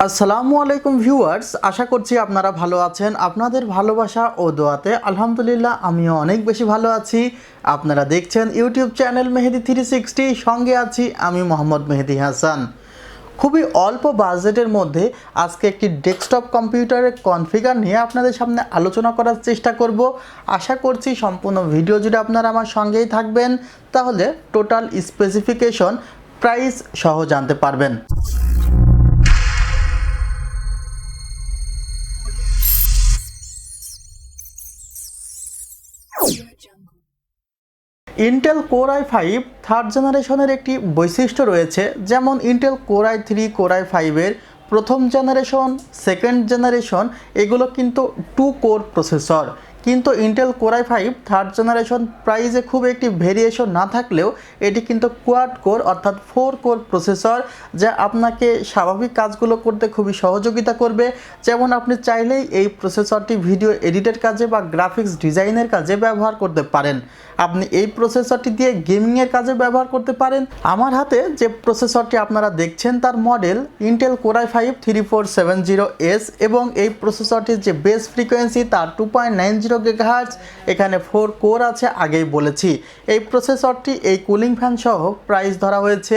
আসসালামু আলাইকুম ভিউয়ার্স, আশা করছি আপনারা ভালো আছেন। আপনাদের ভালোবাসা ও দোয়াতে আলহামদুলিল্লাহ আমিও অনেক বেশি ভালো আছি। আপনারা দেখছেন ইউটিউব চ্যানেল মেহেদি 360, সঙ্গে আছি আমি মোহাম্মদ মেহেদি হাসান। খুবই অল্প বাজেটের মধ্যে আজকে একটি ডেস্কটপ কম্পিউটারের কনফিগার নিয়ে আপনাদের সামনে আলোচনা করার চেষ্টা করব। আশা করছি সম্পূর্ণ ভিডিও জুড়ে আপনারা আমার সঙ্গেই থাকবেন, তাহলে টোটাল স্পেসিফিকেশন, প্রাইস সহ জানতে পারবেন। ইন্টেল কোর i5 থার্ড জেনারেশনের একটি বৈশিষ্ট্য রয়েছে, যেমন ইন্টেল কোর i3, কোর i5-এর প্রথম জেনারেশন, সেকেন্ড জেনারেশন এগুলো কিন্তু 2 কোর প্রসেসর, কিন্তু Intel core i5 third generation প্রাইসে খুব একটি ভেরিয়েশন না থাকলেও এটি কিন্তু কোয়াড কোর অর্থাৎ 4 কোর প্রসেসর, যা আপনাকে স্বাভাবিক কাজগুলো করতে খুবই সহযোগিতা করবে। যেমন আপনি চাইলেই এই প্রসেসরটি ভিডিও এডিটের কাজে বা গ্রাফিক্স ডিজাইনের কাজে ব্যবহার করতে পারেন। আপনি এই প্রসেসরটি দিয়ে গেমিংয়ের কাজে ব্যবহার করতে পারেন। আমার হাতে যে প্রসেসরটি আপনারা দেখছেন তার model Intel core i5 3470S এবং এই প্রসেসরটির যে বেস ফ্রিকোয়েন্সি তার 2.90 GHz, এখানে 4 কোর আছে, আগেই বলেছি। এই প্রসেসরটি এই কুলিং ফ্যান সহ প্রাইস ধরা হয়েছে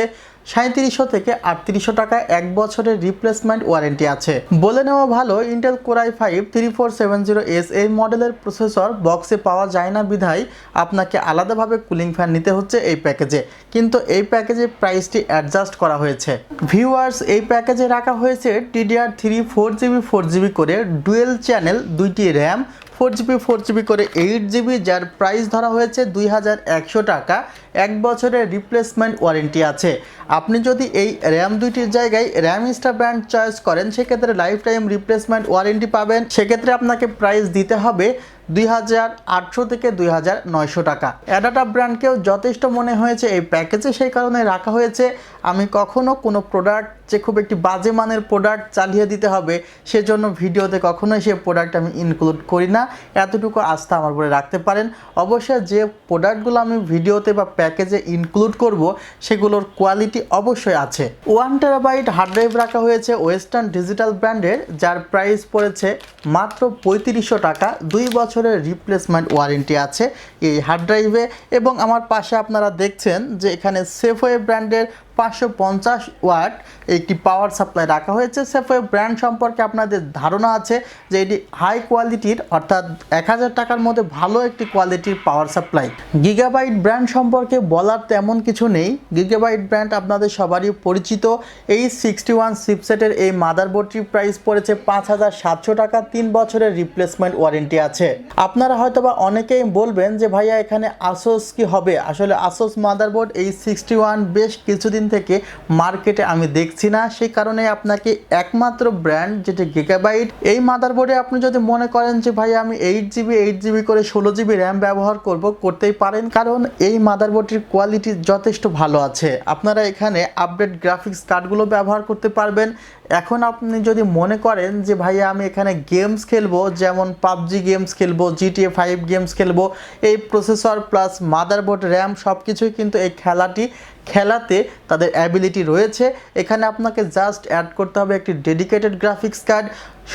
3700 থেকে 3800 টাকা, 1 বছরের রিপ্লেসমেন্ট ওয়ারেন্টি আছে। বলে নেওয়া ভালো, ইন্টেল কোর i5 3470S এই মডেলের প্রসেসর বক্সে পাওয়া যায় না বিধায় আপনাকে আলাদাভাবে কুলিং ফ্যান নিতে হচ্ছে এই প্যাকেজে, কিন্তু এই প্যাকেজে প্রাইসটি অ্যাডজাস্ট করা হয়েছে। ভিউয়ার্স, এই প্যাকেজে রাখা হয়েছে DDR3 4GB করে ডুয়েল চ্যানেল, 2টি র্যাম, 4GB করে 8GB, যার প্রাইস ধরা হয়েছে 2100 টাকা, 1 বছরের রিপ্লেসমেন্ট ওয়ারেন্টি আছে। আপনি যদি এই র্যাম দুইটির জায়গায় র্যাম স্টার ব্র্যান্ড চয়েস করেন সেক্ষেত্রে লাইফ টাইম রিপ্লেসমেন্ট ওয়ারেন্টি পাবেন। সেক্ষেত্রে আপনাকে প্রাইস দিতে হবে 2800 থেকে 2900 টাকা। অ্যাডাটা ব্র্যান্ডকেও যথেষ্ট মনে হয়েছে এই প্যাকেজে, সেই কারণে রাখা হয়েছে। আমি কখনো কোনো প্রোডাক্ট যে খুব একটি বাজে মানের প্রোডাক্ট চালিয়ে দিতে হবে সেজন্য ভিডিওতে কখনোই সেই প্রোডাক্ট আমি ইনক্লুড করি না, এতটুকু আস্থা আমার উপরে রাখতে পারেন। অবশ্যই যে প্রোডাক্টগুলো আমি ভিডিওতে বা প্যাকেজে ইনক্লুড করব সেগুলোর কোয়ালিটি অবশ্যই আছে। 1TB হার্ড ড্রাইভ রাখা হয়েছে ওয়েস্টার্ন ডিজিটাল ব্র্যান্ডের, যার প্রাইস পড়েছে মাত্র 3500 টাকা, 2 বছরের রিপ্লেসমেন্ট ওয়ারেন্টি আছে এই হার্ড ড্রাইভে। এবং আমার পাশে আপনারা দেখছেন যে এখানে সেফওয়ে ব্র্যান্ডের 550 ওয়াট একটি পাওয়ার সাপ্লাই রাখা হয়েছে। সেফওয়ে ব্র্যান্ড সম্পর্কে আপনাদের ধারণা আছে যে এটি হাই কোয়ালিটির, অর্থাৎ 1000 টাকার মধ্যে ভালো একটি কোয়ালিটির পাওয়ার সাপ্লাই। গিগাবাইট ব্র্যান্ড সম্পর্কে বলার তেমন কিছু নেই। গিগাবাইট ব্র্যান্ড আপনাদের সবারই পরিচিত। এই 61 চিপসেটের এই মাদারবোর্ডটির প্রাইস পড়েছে 5700 টাকা, 3 বছরের রিপ্লেসমেন্ট ওয়ারেন্টি আছে। আপনারা হয়তোবা অনেকেই বলবেন যে ভাইয়া এখানে আসোস কি হবে? আসলে আসোস মাদারবোর্ড এই 61 বেশ কিছুদিন থেকে মার্কেটে আমি দেখছি না, সেই কারণে আপনাকে একমাত্র ব্র্যান্ড যেটা গিগাবাইট, এই মাদারবোর্ডে আপনি যদি মনে করেন যে ভাই আমি 8GB করে 16GB র্যাম ব্যবহার করতেই পারেন, কারণ এই মাদারবোর্ডটির কোয়ালিটি যথেষ্ট ভালো আছে। আপনারা এখানে আপডেট গ্রাফিক্স কার্ডগুলো ব্যবহার করতে পারবেন। এখন আপনি যদি মনে করেন যে ভাইয়া আমি এখানে গেমস খেলবো, যেমন PUBG গেমস খেলবো, GTA 5 গেমস খেলবো, এই প্রসেসর প্লাস মাদারবোর্ড, র্যাম সব কিছুই কিন্তু এই খেলাতে তাদের অ্যাবিলিটি রয়েছে। এখানে আপনাকে জাস্ট অ্যাড করতে হবে একটি ডেডিকেটেড গ্রাফিক্স কার্ড,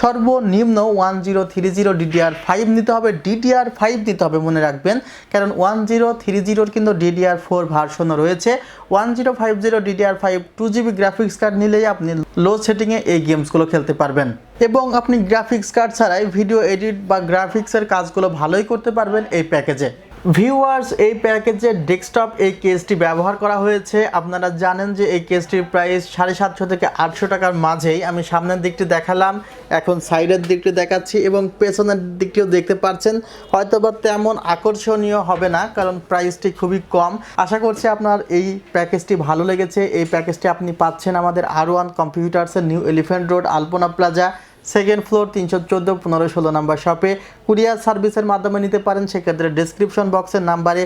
সর্বনিম্ন 1030 DDR5 নিতে হবে। DDR5 নিতে হবে মনে রাখবেন, কারণ 1030 কিন্তু DDR4 ভার্সনও রয়েছে। 1050 DDR5 2GB গ্রাফিক্স কার্ড নিলেই আপনি লো সেটিংয়ে এই গেমসগুলো খেলতে পারবেন এবং আপনি গ্রাফিক্স কার্ড ছাড়াই ভিডিও এডিট বা গ্রাফিক্সের কাজগুলো ভালোই করতে পারবেন এই প্যাকেজে। ভিউয়ার্স, এই প্যাকেজে ডেস্কটপ এই কেসটি ব্যবহার করা হয়েছে। আপনারা জানেন যে এই কেসটির প্রাইস 750 থেকে 800 টাকার মাঝেই। আমি সামনের দিকটি দেখালাম, এখন সাইডের দিকটি দেখাচ্ছি এবং পেছনের দিকটিও দেখতে পাচ্ছেন। হয়তোবা তেমন আকর্ষণীয় হবে না কারণ প্রাইসটি খুবই কম। আশা করছি আপনার এই প্যাকেজটি ভালো লেগেছে। এই প্যাকেজটি আপনি পাচ্ছেন আমাদের R1 কম্পিউটার্সের নিউ এলিফ্যান্ট রোড, আলপনা প্লাজা, 2nd ফ্লোর, 314 1516 নাম্বার শপে। কুরিয়ার সার্ভিসের মাধ্যমে নিতে পারেন, সেক্ষেত্রে ডেসক্রিপশন বক্সের নাম্বারে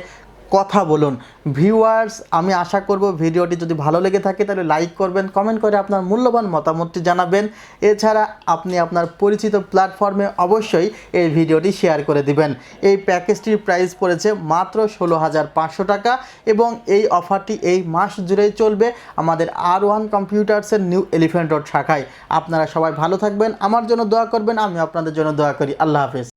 কথা বলুন। ভিউয়ার্স, আমি আশা করব ভিডিওটি যদি ভালো লেগে থাকে তাহলে লাইক করবেন, কমেন্ট করে আপনার মূল্যবান মতামতটি জানাবেন। এছাড়া আপনি আপনার পরিচিত প্ল্যাটফর্মে অবশ্যই এই ভিডিওটি শেয়ার করে দিবেন। এই প্যাকেজটির প্রাইস পড়েছে মাত্র 16,500 টাকা এবং এই অফারটি এই মাস জুড়েই চলবে আমাদের R1 কম্পিউটার্সের নিউ এলিফ্যান্ট রোড শাখায়। আপনারা সবাই ভালো থাকবেন, আমার জন্য দোয়া করবেন, আমি আপনাদের জন্য দোয়া করি। আল্লাহ হাফেজ।